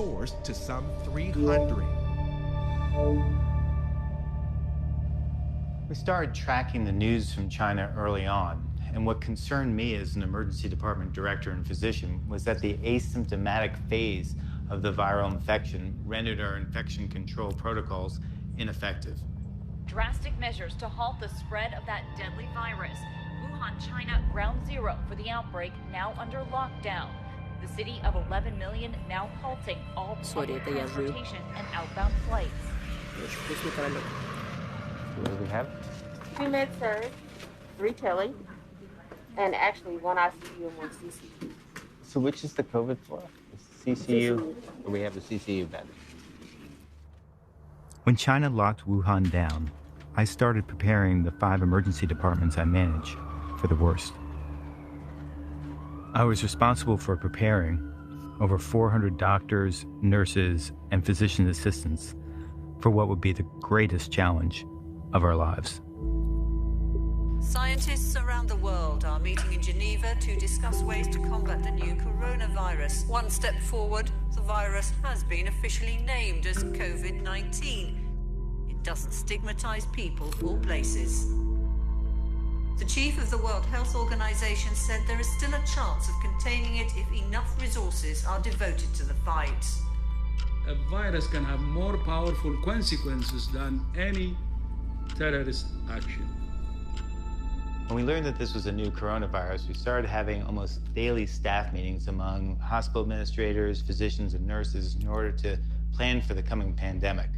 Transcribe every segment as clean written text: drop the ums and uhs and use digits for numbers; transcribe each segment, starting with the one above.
stores to some 300. We started tracking the news from China early on, and what concerned me as an emergency department director and physician was that the asymptomatic phase of the viral infection rendered our infection control protocols ineffective. Drastic measures to halt the spread of that deadly virus. Wuhan, China, ground zero for the outbreak, now under lockdown. The city of 11 million now halting all public transportation and outbound flights. What do we have? 2 med-surg, 3 tele, and actually 1 ICU and 1 CCU. So which is the COVID floor? The CCU? We have the CCU bed. When China locked Wuhan down, I started preparing the 5 emergency departments I manage for the worst. I was responsible for preparing over 400 doctors, nurses, and physician assistants for what would be the greatest challenge of our lives. Scientists around the world are meeting in Geneva to discuss ways to combat the new coronavirus. One step forward, the virus has been officially named as COVID-19. It doesn't stigmatize people or places. The chief of the World Health Organization said there is still a chance of containing it if enough resources are devoted to the fight. A virus can have more powerful consequences than any terrorist action. When we learned that this was a new coronavirus, we started having almost daily staff meetings among hospital administrators, physicians, and nurses in order to plan for the coming pandemic.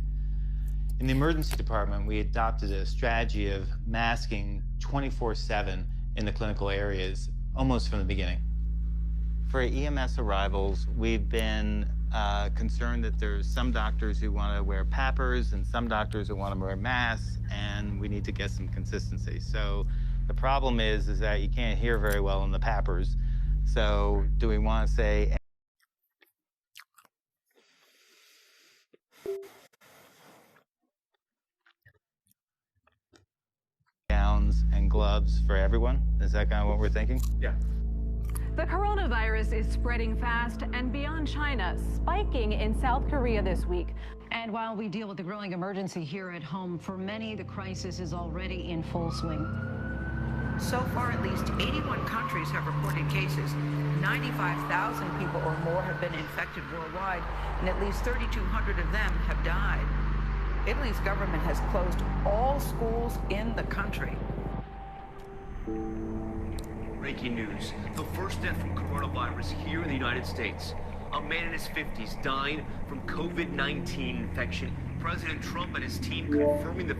In the emergency department, we adopted a strategy of masking 24/7 in the clinical areas almost from the beginning. For EMS arrivals, we've been concerned that there's some doctors who want to wear PAPRs and some doctors who want to wear masks, and we need to get some consistency. So the problem is that you can't hear very well in the PAPRs. So do we want to say gowns and gloves for everyone? Is that kind of what we're thinking? Yeah. The coronavirus is spreading fast and beyond China, spiking in South Korea this week. And while we deal with the growing emergency here at home, for many, the crisis is already in full swing. So far, at least 81 countries have reported cases. 95,000 people or more have been infected worldwide, and at least 3,200 of them have died. Italy's government has closed all schools in the country. Breaking news. The first death from coronavirus here in the United States. A man in his 50s dying from COVID-19 infection. President Trump and his team confirming the